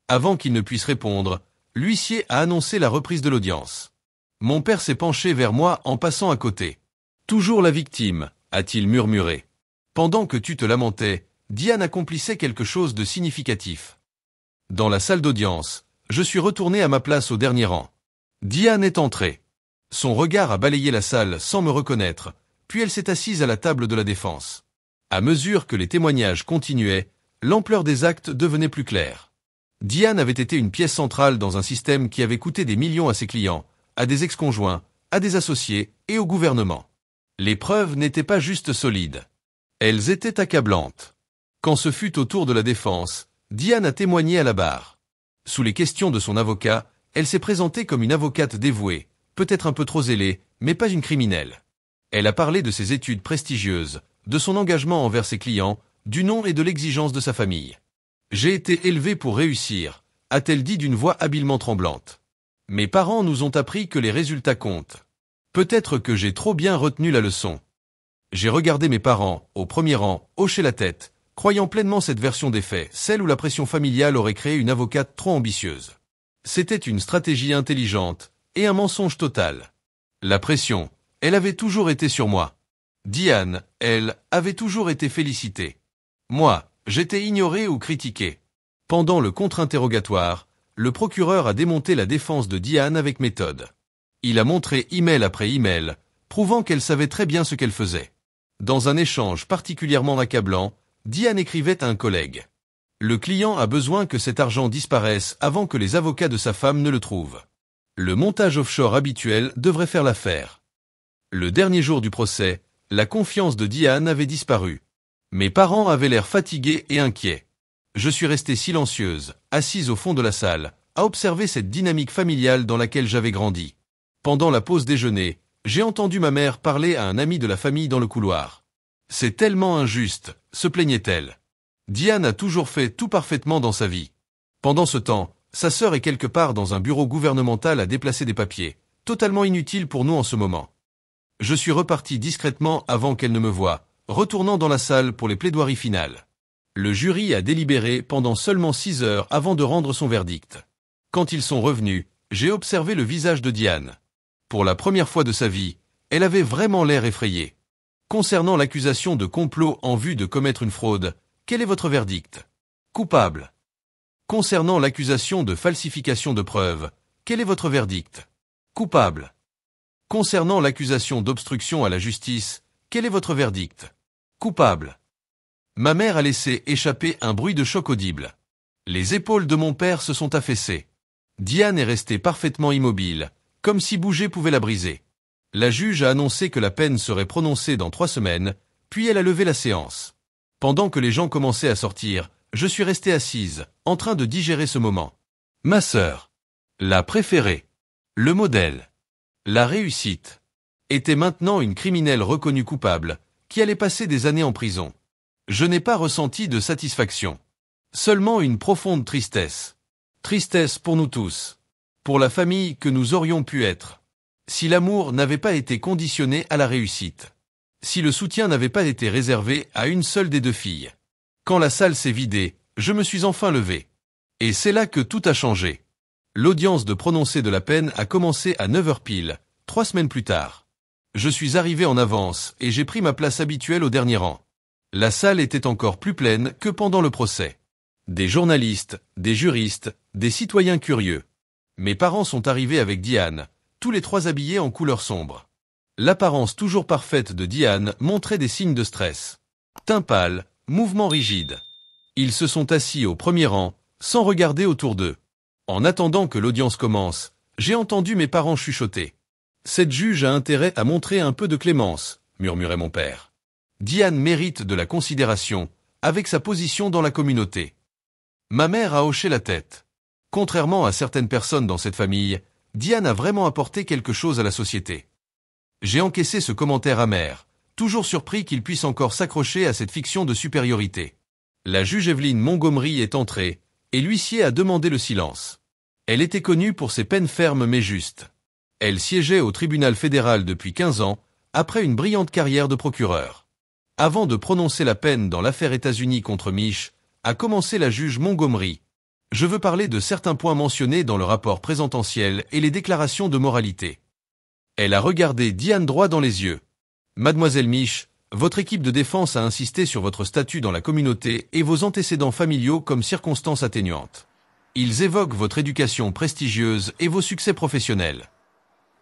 Avant qu'il ne puisse répondre, l'huissier a annoncé la reprise de l'audience. Mon père s'est penché vers moi en passant à côté. Toujours la victime, a-t-il murmuré. Pendant que tu te lamentais, Diane accomplissait quelque chose de significatif. Dans la salle d'audience, je suis retourné à ma place au dernier rang. Diane est entrée. Son regard a balayé la salle sans me reconnaître, puis elle s'est assise à la table de la défense. À mesure que les témoignages continuaient, l'ampleur des actes devenait plus claire. Diane avait été une pièce centrale dans un système qui avait coûté des millions à ses clients, à des ex-conjoints, à des associés et au gouvernement. Les preuves n'étaient pas juste solides. Elles étaient accablantes. Quand ce fut au tour de la défense, Diane a témoigné à la barre. Sous les questions de son avocat, elle s'est présentée comme une avocate dévouée, peut-être un peu trop zélée, mais pas une criminelle. Elle a parlé de ses études prestigieuses, de son engagement envers ses clients, du nom et de l'exigence de sa famille. J'ai été élevée pour réussir, a-t-elle dit d'une voix habilement tremblante. Mes parents nous ont appris que les résultats comptent. Peut-être que j'ai trop bien retenu la leçon. J'ai regardé mes parents, au premier rang, hocher la tête, croyant pleinement cette version des faits, celle où la pression familiale aurait créé une avocate trop ambitieuse. C'était une stratégie intelligente, et un mensonge total. La pression, elle avait toujours été sur moi. Diane, elle, avait toujours été félicitée. Moi, j'étais ignoré ou critiqué. Pendant le contre-interrogatoire, le procureur a démonté la défense de Diane avec méthode. Il a montré email après email, prouvant qu'elle savait très bien ce qu'elle faisait. Dans un échange particulièrement accablant, Diane écrivait à un collègue. Le client a besoin que cet argent disparaisse avant que les avocats de sa femme ne le trouvent. Le montage offshore habituel devrait faire l'affaire. Le dernier jour du procès, la confiance de Diane avait disparu. Mes parents avaient l'air fatigués et inquiets. Je suis restée silencieuse, assise au fond de la salle, à observer cette dynamique familiale dans laquelle j'avais grandi. Pendant la pause déjeuner, j'ai entendu ma mère parler à un ami de la famille dans le couloir. C'est tellement injuste, se plaignait-elle. Diane a toujours fait tout parfaitement dans sa vie. Pendant ce temps, sa sœur est quelque part dans un bureau gouvernemental à déplacer des papiers, totalement inutile pour nous en ce moment. Je suis reparti discrètement avant qu'elle ne me voie, retournant dans la salle pour les plaidoiries finales. Le jury a délibéré pendant seulement 6 heures avant de rendre son verdict. Quand ils sont revenus, j'ai observé le visage de Diane. Pour la première fois de sa vie, elle avait vraiment l'air effrayée. Concernant l'accusation de complot en vue de commettre une fraude, quel est votre verdict? Coupable. Concernant l'accusation de falsification de preuves, quel est votre verdict? Coupable. Concernant l'accusation d'obstruction à la justice, quel est votre verdict? Coupable. Ma mère a laissé échapper un bruit de choc audible. Les épaules de mon père se sont affaissées. Diane est restée parfaitement immobile, comme si bouger pouvait la briser. La juge a annoncé que la peine serait prononcée dans 3 semaines, puis elle a levé la séance. Pendant que les gens commençaient à sortir, je suis restée assise, en train de digérer ce moment. Ma sœur, la préférée, le modèle, la réussite, était maintenant une criminelle reconnue coupable, qui allait passer des années en prison. Je n'ai pas ressenti de satisfaction. Seulement une profonde tristesse. Tristesse pour nous tous. Pour la famille que nous aurions pu être. Si l'amour n'avait pas été conditionné à la réussite. Si le soutien n'avait pas été réservé à une seule des 2 filles. Quand la salle s'est vidée, je me suis enfin levé. Et c'est là que tout a changé. L'audience de prononcé de la peine a commencé à 9 heures pile, 3 semaines plus tard. Je suis arrivé en avance et j'ai pris ma place habituelle au dernier rang. La salle était encore plus pleine que pendant le procès. Des journalistes, des juristes, des citoyens curieux. Mes parents sont arrivés avec Diane, tous les 3 habillés en couleur sombre. L'apparence toujours parfaite de Diane montrait des signes de stress. Teint pâle, mouvements rigides. Ils se sont assis au premier rang, sans regarder autour d'eux. En attendant que l'audience commence, j'ai entendu mes parents chuchoter. Cette juge a intérêt à montrer un peu de clémence, murmurait mon père. Diane mérite de la considération, avec sa position dans la communauté. Ma mère a hoché la tête. Contrairement à certaines personnes dans cette famille, Diane a vraiment apporté quelque chose à la société. J'ai encaissé ce commentaire amer, toujours surpris qu'il puisse encore s'accrocher à cette fiction de supériorité. La juge Evelyne Montgomery est entrée, et l'huissier a demandé le silence. Elle était connue pour ses peines fermes mais justes. Elle siégeait au tribunal fédéral depuis 15 ans, après une brillante carrière de procureur. Avant de prononcer la peine dans l'affaire États-Unis contre Mich, a commencé la juge Montgomery. Je veux parler de certains points mentionnés dans le rapport présententiel et les déclarations de moralité. Elle a regardé Diane droit dans les yeux. Mademoiselle Mich, votre équipe de défense a insisté sur votre statut dans la communauté et vos antécédents familiaux comme circonstances atténuantes. Ils évoquent votre éducation prestigieuse et vos succès professionnels.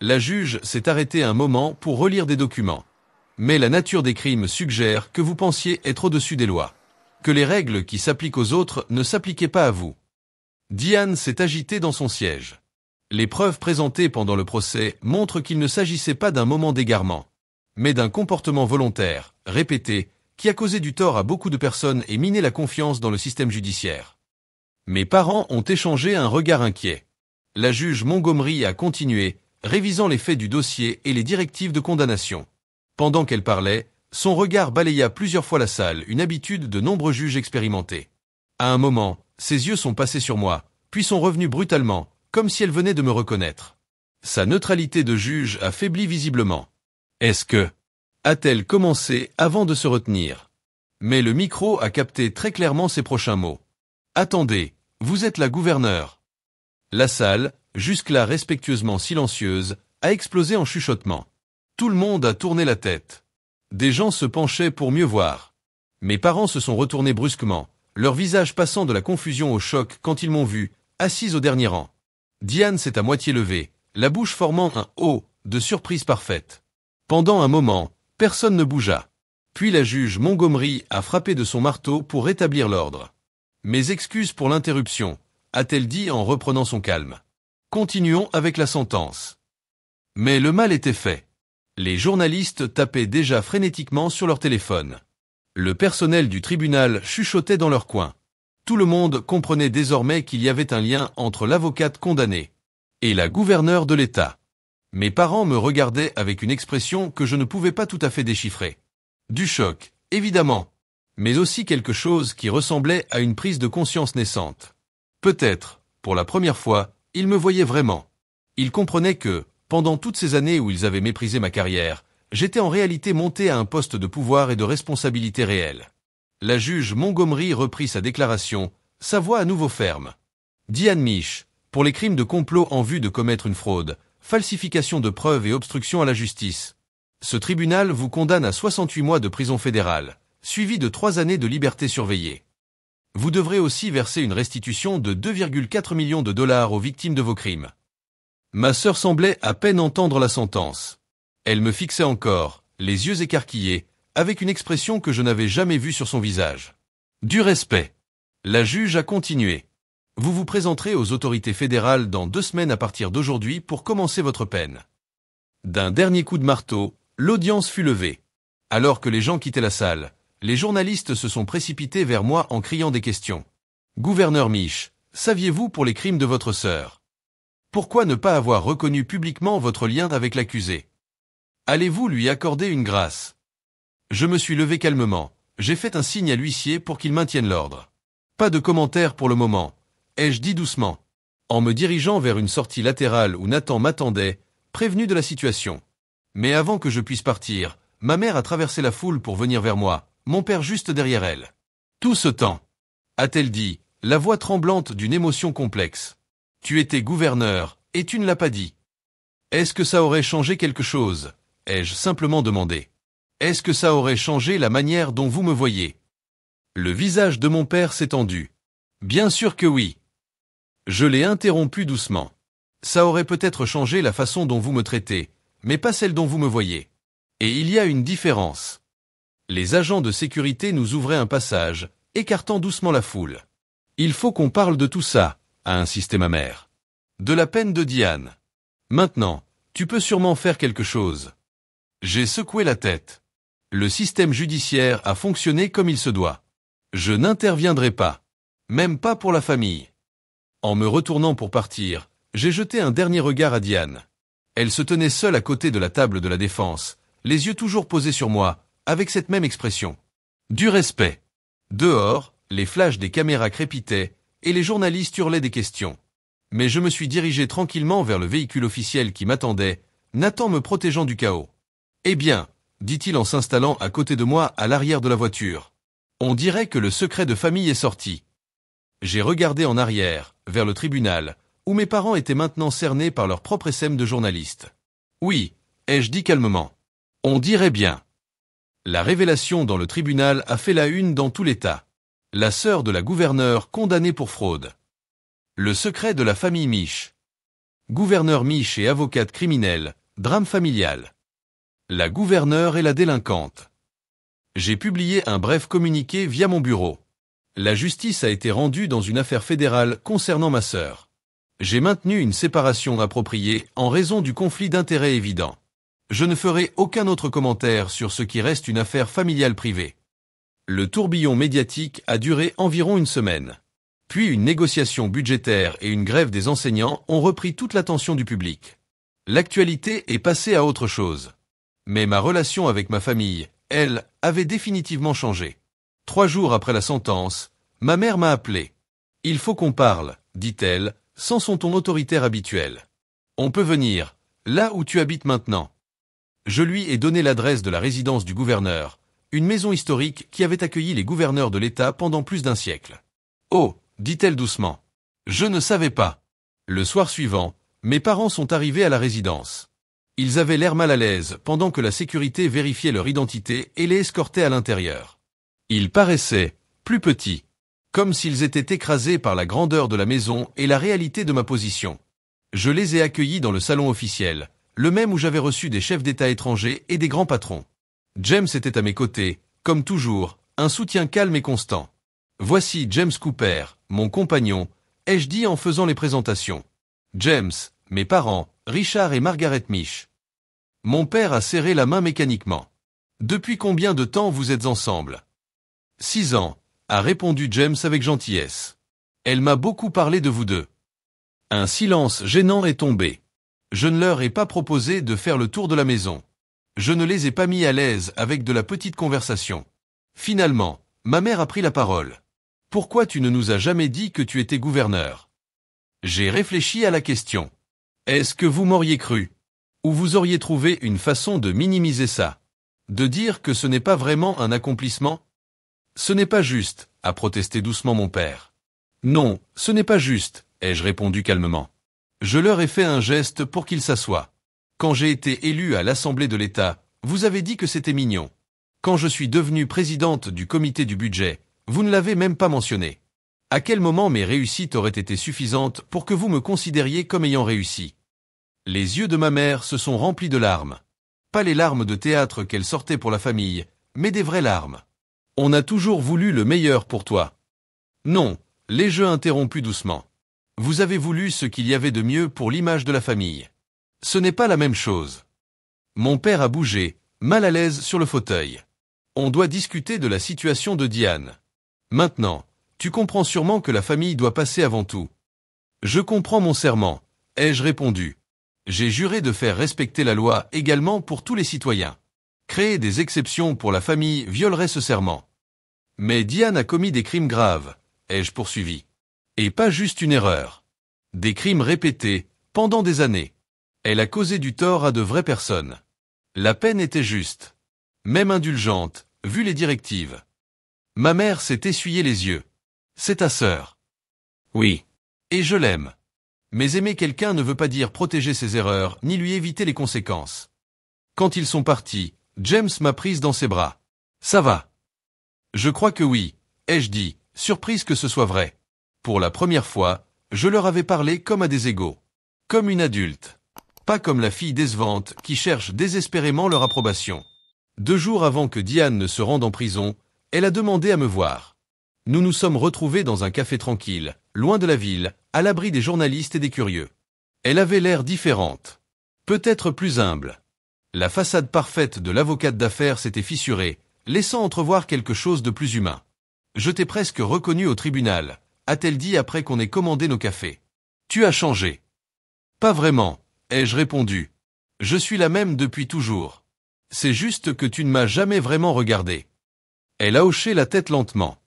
La juge s'est arrêtée un moment pour relire des documents. Mais la nature des crimes suggère que vous pensiez être au-dessus des lois. Que les règles qui s'appliquent aux autres ne s'appliquaient pas à vous. Diane s'est agitée dans son siège. Les preuves présentées pendant le procès montrent qu'il ne s'agissait pas d'un moment d'égarement, mais d'un comportement volontaire, répété, qui a causé du tort à beaucoup de personnes et miné la confiance dans le système judiciaire. Mes parents ont échangé un regard inquiet. La juge Montgomery a continué, révisant les faits du dossier et les directives de condamnation. Pendant qu'elle parlait, son regard balaya plusieurs fois la salle, une habitude de nombreux juges expérimentés. À un moment, ses yeux sont passés sur moi, puis sont revenus brutalement, comme si elle venait de me reconnaître. Sa neutralité de juge a faibli visiblement. Est-ce que... a-t-elle commencé avant de se retenir? Mais le micro a capté très clairement ses prochains mots. Attendez, vous êtes la gouverneure. La salle, jusque-là respectueusement silencieuse, a explosé en chuchotement. Tout le monde a tourné la tête. Des gens se penchaient pour mieux voir. Mes parents se sont retournés brusquement, leur visage passant de la confusion au choc quand ils m'ont vu, assise au dernier rang. Diane s'est à moitié levée, la bouche formant un « O » de surprise parfaite. Pendant un moment, personne ne bougea. Puis la juge Montgomery a frappé de son marteau pour rétablir l'ordre. « Mes excuses pour l'interruption », a-t-elle dit en reprenant son calme. « Continuons avec la sentence. » Mais le mal était fait. Les journalistes tapaient déjà frénétiquement sur leur téléphone. Le personnel du tribunal chuchotait dans leur coin. Tout le monde comprenait désormais qu'il y avait un lien entre l'avocate condamnée et la gouverneure de l'État. Mes parents me regardaient avec une expression que je ne pouvais pas tout à fait déchiffrer. Du choc, évidemment, mais aussi quelque chose qui ressemblait à une prise de conscience naissante. Peut-être, pour la première fois, ils me voyaient vraiment. Ils comprenaient que, pendant toutes ces années où ils avaient méprisé ma carrière, j'étais en réalité monté à un poste de pouvoir et de responsabilité réelle. La juge Montgomery reprit sa déclaration, sa voix à nouveau ferme. Diane Miche, pour les crimes de complot en vue de commettre une fraude, falsification de preuves et obstruction à la justice. Ce tribunal vous condamne à 68 mois de prison fédérale, suivi de 3 années de liberté surveillée. Vous devrez aussi verser une restitution de 2,4 millions de dollars aux victimes de vos crimes. Ma sœur semblait à peine entendre la sentence. Elle me fixait encore, les yeux écarquillés, avec une expression que je n'avais jamais vue sur son visage. Du respect. La juge a continué. Vous vous présenterez aux autorités fédérales dans 2 semaines à partir d'aujourd'hui pour commencer votre peine. D'un dernier coup de marteau, l'audience fut levée. Alors que les gens quittaient la salle, les journalistes se sont précipités vers moi en criant des questions. Gouverneur Miche, saviez-vous pour les crimes de votre sœur? Pourquoi ne pas avoir reconnu publiquement votre lien avec l'accusé? Allez-vous lui accorder une grâce? Je me suis levé calmement, j'ai fait un signe à l'huissier pour qu'il maintienne l'ordre. Pas de commentaires pour le moment, ai-je dit doucement, en me dirigeant vers une sortie latérale où Nathan m'attendait, prévenu de la situation. Mais avant que je puisse partir, ma mère a traversé la foule pour venir vers moi, mon père juste derrière elle. Tout ce temps, a-t-elle dit, la voix tremblante d'une émotion complexe. Tu étais gouverneur, et tu ne l'as pas dit. Est-ce que ça aurait changé quelque chose? Ai-je simplement demandé. Est-ce que ça aurait changé la manière dont vous me voyez? Le visage de mon père s'est tendu. Bien sûr que oui. Je l'ai interrompu doucement. Ça aurait peut-être changé la façon dont vous me traitez, mais pas celle dont vous me voyez. Et il y a une différence. Les agents de sécurité nous ouvraient un passage, écartant doucement la foule. Il faut qu'on parle de tout ça, a insisté ma mère. De la peine de Diane. Maintenant, tu peux sûrement faire quelque chose. J'ai secoué la tête. Le système judiciaire a fonctionné comme il se doit. Je n'interviendrai pas. Même pas pour la famille. En me retournant pour partir, j'ai jeté un dernier regard à Diane. Elle se tenait seule à côté de la table de la défense, les yeux toujours posés sur moi, avec cette même expression. Du respect. Dehors, les flashs des caméras crépitaient, et les journalistes hurlaient des questions. Mais je me suis dirigé tranquillement vers le véhicule officiel qui m'attendait, Nathan me protégeant du chaos. Eh bien, dit-il en s'installant à côté de moi à l'arrière de la voiture. On dirait que le secret de famille est sorti. J'ai regardé en arrière, vers le tribunal, où mes parents étaient maintenant cernés par leur propre essaim de journalistes. Oui, ai-je dit calmement. On dirait bien. La révélation dans le tribunal a fait la une dans tout l'État. La sœur de la gouverneure condamnée pour fraude. Le secret de la famille Miche. Gouverneur Miche et avocate criminelle, drame familial. La gouverneure et la délinquante. J'ai publié un bref communiqué via mon bureau. La justice a été rendue dans une affaire fédérale concernant ma sœur. J'ai maintenu une séparation appropriée en raison du conflit d'intérêts évident. Je ne ferai aucun autre commentaire sur ce qui reste une affaire familiale privée. Le tourbillon médiatique a duré environ une semaine. Puis une négociation budgétaire et une grève des enseignants ont repris toute l'attention du public. L'actualité est passée à autre chose. Mais ma relation avec ma famille, elle, avait définitivement changé. 3 jours après la sentence, ma mère m'a appelé. « Il faut qu'on parle », dit-elle, sans son ton autoritaire habituel. « On peut venir, là où tu habites maintenant. » Je lui ai donné l'adresse de la résidence du gouverneur, une maison historique qui avait accueilli les gouverneurs de l'État pendant plus d'1 siècle. « Oh », dit-elle doucement. « Je ne savais pas. Le soir suivant, mes parents sont arrivés à la résidence. Ils avaient l'air mal à l'aise pendant que la sécurité vérifiait leur identité et les escortait à l'intérieur. Ils paraissaient plus petits, comme s'ils étaient écrasés par la grandeur de la maison et la réalité de ma position. Je les ai accueillis dans le salon officiel, le même où j'avais reçu des chefs d'État étrangers et des grands patrons. James était à mes côtés, comme toujours, un soutien calme et constant. Voici James Cooper, mon compagnon, ai-je dit en faisant les présentations. James, mes parents, Richard et Margaret Mish. Mon père a serré la main mécaniquement. Depuis combien de temps vous êtes ensemble? 6 ans, a répondu James avec gentillesse. Elle m'a beaucoup parlé de vous deux. Un silence gênant est tombé. Je ne leur ai pas proposé de faire le tour de la maison. Je ne les ai pas mis à l'aise avec de la petite conversation. Finalement, ma mère a pris la parole. Pourquoi tu ne nous as jamais dit que tu étais gouverneur? J'ai réfléchi à la question. Est-ce que vous m'auriez cru? Ou vous auriez trouvé une façon de minimiser ça? De dire que ce n'est pas vraiment un accomplissement? Ce n'est pas juste, a protesté doucement mon père. Non, ce n'est pas juste, ai-je répondu calmement. Je leur ai fait un geste pour qu'ils s'assoient. Quand j'ai été élu à l'Assemblée de l'État, vous avez dit que c'était mignon. Quand je suis devenue présidente du comité du budget, vous ne l'avez même pas mentionné. À quel moment mes réussites auraient été suffisantes pour que vous me considériez comme ayant réussi? Les yeux de ma mère se sont remplis de larmes. Pas les larmes de théâtre qu'elle sortait pour la famille, mais des vraies larmes. On a toujours voulu le meilleur pour toi. Non, l'ai-je interrompu doucement. Vous avez voulu ce qu'il y avait de mieux pour l'image de la famille. Ce n'est pas la même chose. Mon père a bougé, mal à l'aise sur le fauteuil. On doit discuter de la situation de Diane. Maintenant, tu comprends sûrement que la famille doit passer avant tout. Je comprends mon serment, ai-je répondu. J'ai juré de faire respecter la loi également pour tous les citoyens. Créer des exceptions pour la famille violerait ce serment. Mais Diane a commis des crimes graves, ai-je poursuivi. Et pas juste une erreur. Des crimes répétés, pendant des années. Elle a causé du tort à de vraies personnes. La peine était juste. Même indulgente, vu les directives. Ma mère s'est essuyé les yeux. C'est ta sœur. Oui. Et je l'aime. Mais aimer quelqu'un ne veut pas dire protéger ses erreurs, ni lui éviter les conséquences. Quand ils sont partis, James m'a prise dans ses bras. Ça va. Je crois que oui, ai-je dit, surprise que ce soit vrai. Pour la première fois, je leur avais parlé comme à des égaux. Comme une adulte. Pas comme la fille décevante qui cherche désespérément leur approbation. 2 jours avant que Diane ne se rende en prison, elle a demandé à me voir. Nous nous sommes retrouvés dans un café tranquille, loin de la ville, à l'abri des journalistes et des curieux. Elle avait l'air différente. Peut-être plus humble. La façade parfaite de l'avocate d'affaires s'était fissurée, laissant entrevoir quelque chose de plus humain. Je t'ai presque reconnu au tribunal, a-t-elle dit après qu'on ait commandé nos cafés. Tu as changé. Pas vraiment, ai-je répondu. Je suis la même depuis toujours. C'est juste que tu ne m'as jamais vraiment regardé. Elle a hoché la tête lentement.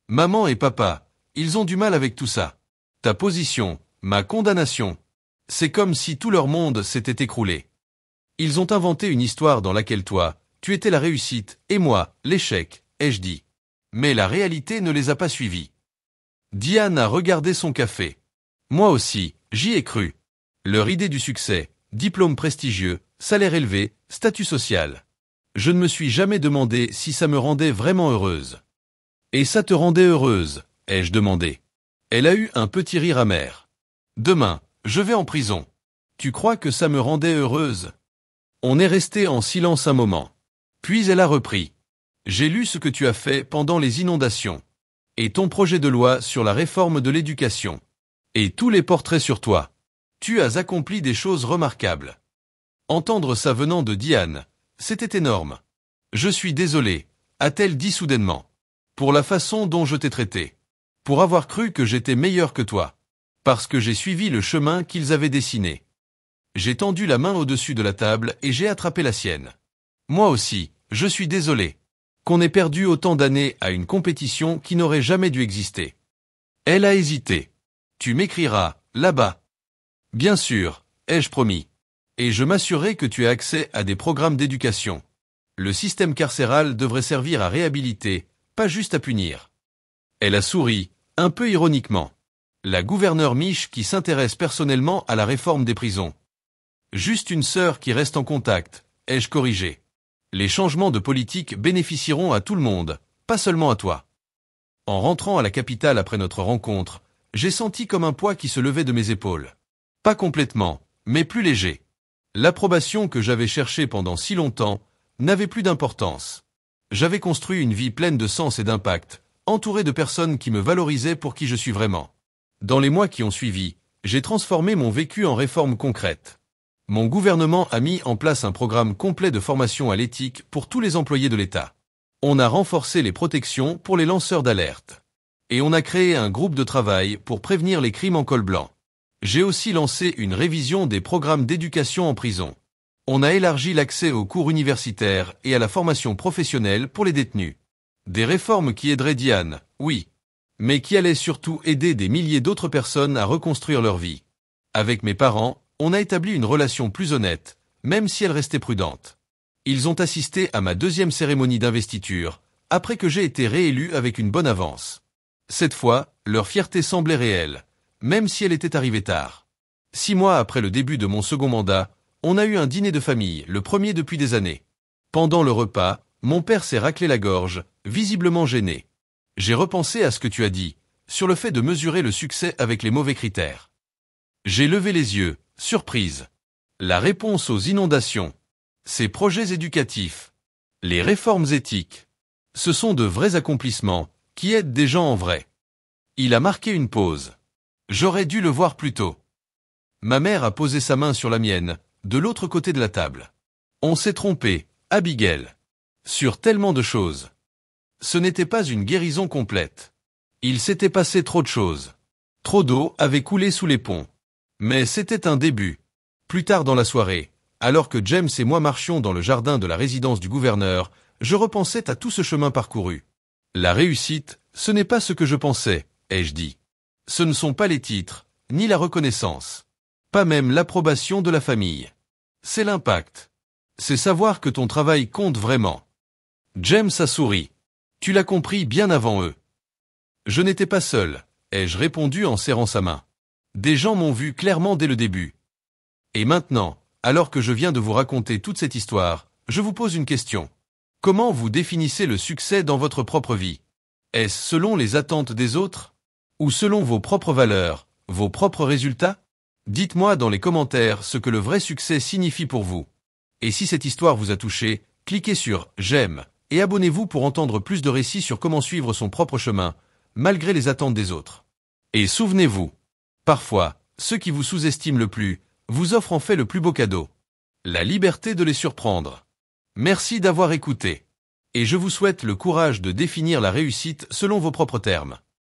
Maman et papa, ils ont du mal avec tout ça. Ta position, ma condamnation. C'est comme si tout leur monde s'était écroulé. Ils ont inventé une histoire dans laquelle toi, tu étais la réussite, et moi, l'échec, ai-je dit. Mais la réalité ne les a pas suivis. Diane a regardé son café. Moi aussi, j'y ai cru. Leur idée du succès, diplôme prestigieux, salaire élevé, statut social. Je ne me suis jamais demandé si ça me rendait vraiment heureuse. Et ça te rendait heureuse, ai-je demandé. Elle a eu un petit rire amer. Demain, je vais en prison. Tu crois que ça me rendait heureuse? On est resté en silence un moment. Puis elle a repris. J'ai lu ce que tu as fait pendant les inondations. Et ton projet de loi sur la réforme de l'éducation. Et tous les portraits sur toi. Tu as accompli des choses remarquables. Entendre ça venant de Diane, c'était énorme. Je suis désolé, a-t-elle dit soudainement. Pour la façon dont je t'ai traité. Pour avoir cru que j'étais meilleur que toi. Parce que j'ai suivi le chemin qu'ils avaient dessiné. J'ai tendu la main au-dessus de la table et j'ai attrapé la sienne. Moi aussi, je suis désolé. Qu'on ait perdu autant d'années à une compétition qui n'aurait jamais dû exister. Elle a hésité. Tu m'écriras, là-bas. Bien sûr, ai-je promis. Et je m'assurerai que tu as accès à des programmes d'éducation. Le système carcéral devrait servir à réhabiliter, pas juste à punir. Elle a souri, un peu ironiquement. La gouverneure Mich qui s'intéresse personnellement à la réforme des prisons. Juste une sœur qui reste en contact, ai-je corrigé. Les changements de politique bénéficieront à tout le monde, pas seulement à toi. En rentrant à la capitale après notre rencontre, j'ai senti comme un poids qui se levait de mes épaules. Pas complètement, mais plus léger. L'approbation que j'avais cherchée pendant si longtemps n'avait plus d'importance. J'avais construit une vie pleine de sens et d'impact, entourée de personnes qui me valorisaient pour qui je suis vraiment. Dans les mois qui ont suivi, j'ai transformé mon vécu en réformes concrètes. Mon gouvernement a mis en place un programme complet de formation à l'éthique pour tous les employés de l'État. On a renforcé les protections pour les lanceurs d'alerte. Et on a créé un groupe de travail pour prévenir les crimes en col blanc. J'ai aussi lancé une révision des programmes d'éducation en prison. On a élargi l'accès aux cours universitaires et à la formation professionnelle pour les détenus. Des réformes qui aideraient Diane, oui, mais qui allaient surtout aider des milliers d'autres personnes à reconstruire leur vie. Avec mes parents, on a établi une relation plus honnête, même si elle restait prudente. Ils ont assisté à ma deuxième cérémonie d'investiture, après que j'ai été réélu avec une bonne avance. Cette fois, leur fierté semblait réelle, même si elle était arrivée tard. 6 mois après le début de mon second mandat, on a eu un dîner de famille, le premier depuis des années. Pendant le repas, mon père s'est raclé la gorge, visiblement gêné. J'ai repensé à ce que tu as dit, sur le fait de mesurer le succès avec les mauvais critères. J'ai levé les yeux, surprise. La réponse aux inondations, ces projets éducatifs, les réformes éthiques, ce sont de vrais accomplissements, qui aident des gens en vrai. Il a marqué une pause. J'aurais dû le voir plus tôt. Ma mère a posé sa main sur la mienne, de l'autre côté de la table. On s'est trompé, Abigail. Sur tellement de choses. Ce n'était pas une guérison complète. Il s'était passé trop de choses. Trop d'eau avait coulé sous les ponts. Mais c'était un début. Plus tard dans la soirée, alors que James et moi marchions dans le jardin de la résidence du gouverneur, je repensais à tout ce chemin parcouru. La réussite, ce n'est pas ce que je pensais, ai-je dit. Ce ne sont pas les titres, ni la reconnaissance. Pas même l'approbation de la famille. C'est l'impact. C'est savoir que ton travail compte vraiment. James a souri. Tu l'as compris bien avant eux. Je n'étais pas seul, ai-je répondu en serrant sa main. Des gens m'ont vu clairement dès le début. Et maintenant, alors que je viens de vous raconter toute cette histoire, je vous pose une question. Comment vous définissez le succès dans votre propre vie? Est-ce selon les attentes des autres? Ou selon vos propres valeurs, vos propres résultats? Dites-moi dans les commentaires ce que le vrai succès signifie pour vous. Et si cette histoire vous a touché, cliquez sur « J'aime » et abonnez-vous pour entendre plus de récits sur comment suivre son propre chemin, malgré les attentes des autres. Et souvenez-vous, parfois, ceux qui vous sous-estiment le plus, vous offrent en fait le plus beau cadeau. La liberté de les surprendre. Merci d'avoir écouté. Et je vous souhaite le courage de définir la réussite selon vos propres termes.